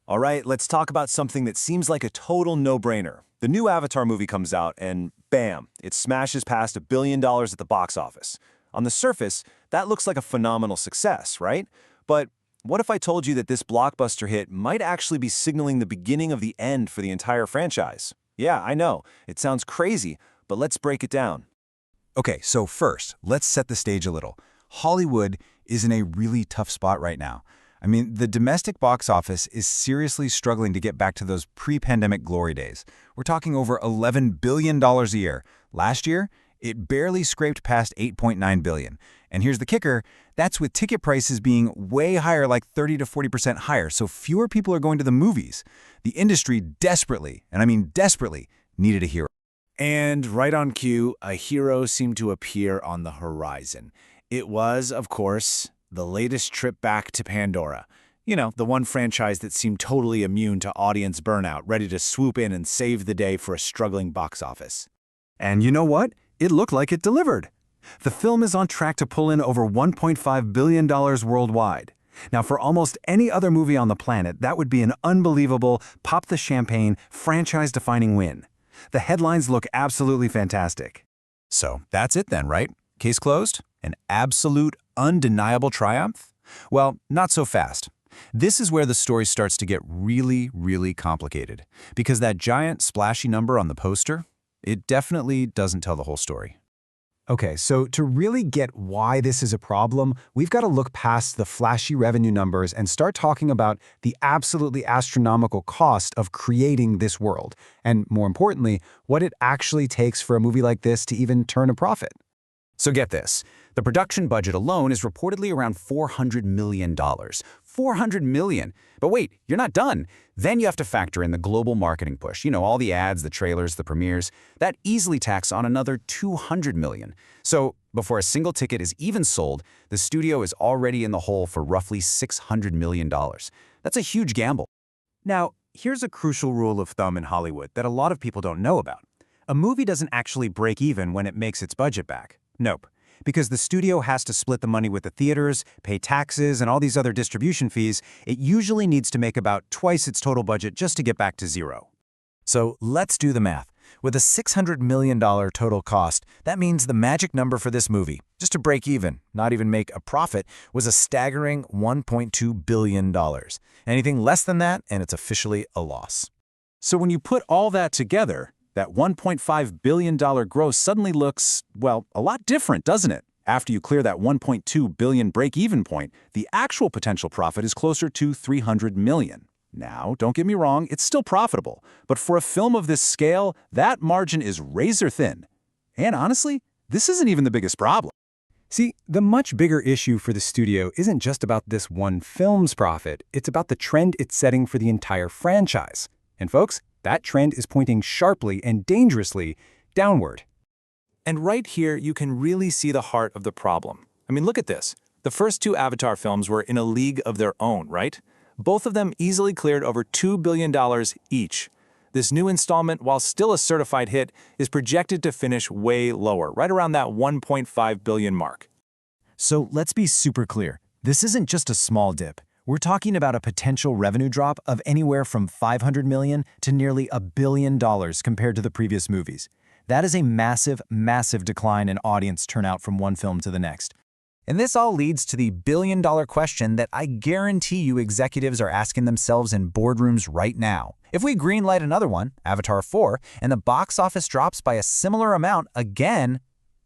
All right, let's talk about something that seems like a total no-brainer. The new Avatar movie comes out and bam, it smashes past $1 billion at the box office. On the surface, that looks like a phenomenal success, right? But what if I told you that this blockbuster hit might actually be signaling the beginning of the end for the entire franchise? Yeah, I know, it sounds crazy, but let's break it down. Okay, so first, let's set the stage a little. Hollywood is in a really tough spot right now. I mean, the domestic box office is seriously struggling to get back to those pre-pandemic glory days. We're talking over $11 billion a year. Last year, it barely scraped past $8.9 billion. And here's the kicker, that's with ticket prices being way higher, like 30 to 40% higher, so fewer people are going to the movies. The industry desperately, and I mean desperately, needed a hero. And right on cue, a hero seemed to appear on the horizon. It was, of course, the latest trip back to Pandora. You know, the one franchise that seemed totally immune to audience burnout, ready to swoop in and save the day for a struggling box office. And you know what? It looked like it delivered. The film is on track to pull in over $1.5 billion worldwide. Now, for almost any other movie on the planet, that would be an unbelievable, pop-the-champagne, franchise-defining win. The headlines look absolutely fantastic. So that's it then, right? Case closed? An absolute, undeniable triumph? Well, not so fast. This is where the story starts to get really, really complicated. Because that giant, splashy number on the poster, it definitely doesn't tell the whole story. Okay, so to really get why this is a problem, we've got to look past the flashy revenue numbers and start talking about the absolutely astronomical cost of creating this world, and more importantly, what it actually takes for a movie like this to even turn a profit. So get this, the production budget alone is reportedly around $400 million. $400 million! But wait, you're not done. Then you have to factor in the global marketing push. You know, all the ads, the trailers, the premieres. That easily tacks on another $200 million. So before a single ticket is even sold, the studio is already in the hole for roughly $600 million. That's a huge gamble. Now, here's a crucial rule of thumb in Hollywood that a lot of people don't know about. A movie doesn't actually break even when it makes its budget back. Nope. Because the studio has to split the money with the theaters, pay taxes, and all these other distribution fees, it usually needs to make about twice its total budget just to get back to zero. So let's do the math. With a $600 million total cost, that means the magic number for this movie, just to break even, not even make a profit, was a staggering $1.2 billion. Anything less than that, and it's officially a loss. So when you put all that together, that $1.5 billion gross suddenly looks, well, a lot different, doesn't it? After you clear that $1.2 billion break-even point, the actual potential profit is closer to $300 million. Now, don't get me wrong, it's still profitable, but for a film of this scale, that margin is razor thin. And honestly, this isn't even the biggest problem. See, the much bigger issue for the studio isn't just about this one film's profit, it's about the trend it's setting for the entire franchise. And folks, that trend is pointing sharply and dangerously downward. And right here, you can really see the heart of the problem. I mean, look at this. The first two Avatar films were in a league of their own, right? Both of them easily cleared over $2 billion each. This new installment, while still a certified hit, is projected to finish way lower, right around that $1.5 billion mark. So let's be super clear. This isn't just a small dip. We're talking about a potential revenue drop of anywhere from $500 million to nearly $1 billion compared to the previous movies. That is a massive, massive decline in audience turnout from one film to the next. And this all leads to the billion-dollar question that I guarantee you executives are asking themselves in boardrooms right now. If we greenlight another one, Avatar 4, and the box office drops by a similar amount again,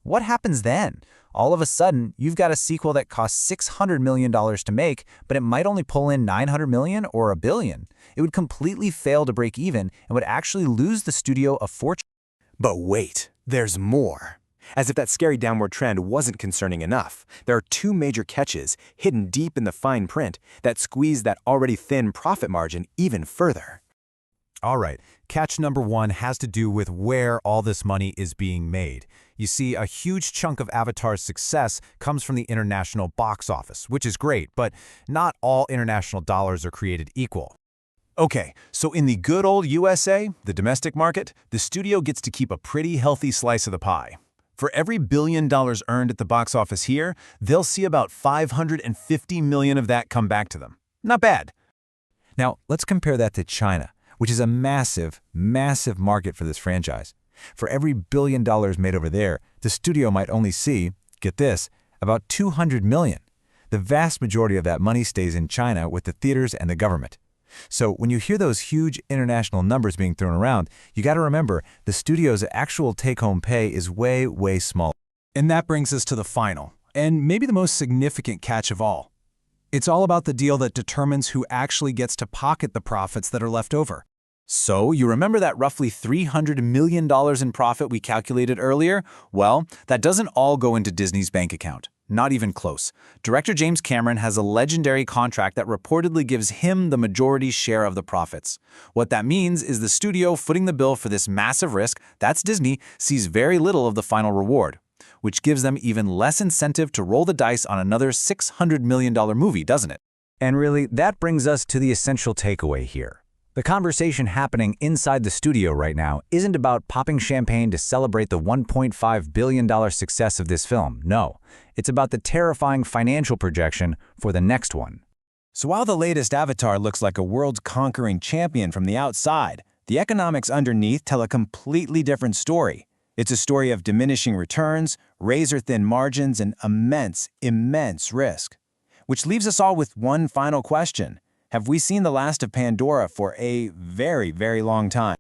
what happens then? All of a sudden, you've got a sequel that costs $600 million to make, but it might only pull in $900 million or $1 billion. It would completely fail to break even and would actually lose the studio a fortune. But wait, there's more. As if that scary downward trend wasn't concerning enough, there are two major catches hidden deep in the fine print that squeeze that already thin profit margin even further. All right, catch number one has to do with where all this money is being made. You see, a huge chunk of Avatar's success comes from the international box office, which is great, but not all international dollars are created equal. Okay, so in the good old USA, the domestic market, the studio gets to keep a pretty healthy slice of the pie. For every $1 billion earned at the box office here, they'll see about $550 million of that come back to them. Not bad. Now, let's compare that to China, which is a massive, massive market for this franchise. For every $1 billion made over there, the studio might only see, get this, about $200 million. The vast majority of that money stays in China with the theaters and the government. So when you hear those huge international numbers being thrown around, you got to remember the studio's actual take-home pay is way, way smaller. And that brings us to the final, and maybe the most significant catch of all. It's all about the deal that determines who actually gets to pocket the profits that are left over. So, you remember that roughly $300 million in profit we calculated earlier? Well, that doesn't all go into Disney's bank account. Not even close. Director James Cameron has a legendary contract that reportedly gives him the majority share of the profits. What that means is the studio footing the bill for this massive risk, that's Disney, sees very little of the final reward, which gives them even less incentive to roll the dice on another $600 million movie, doesn't it? And really, that brings us to the essential takeaway here. The conversation happening inside the studio right now isn't about popping champagne to celebrate the $1.5 billion success of this film. No, it's about the terrifying financial projection for the next one. So while the latest Avatar looks like a world-conquering champion from the outside, the economics underneath tell a completely different story. It's a story of diminishing returns, razor-thin margins, and immense, immense risk. Which leaves us all with one final question. Have we seen the last of Pandora for a very, very long time?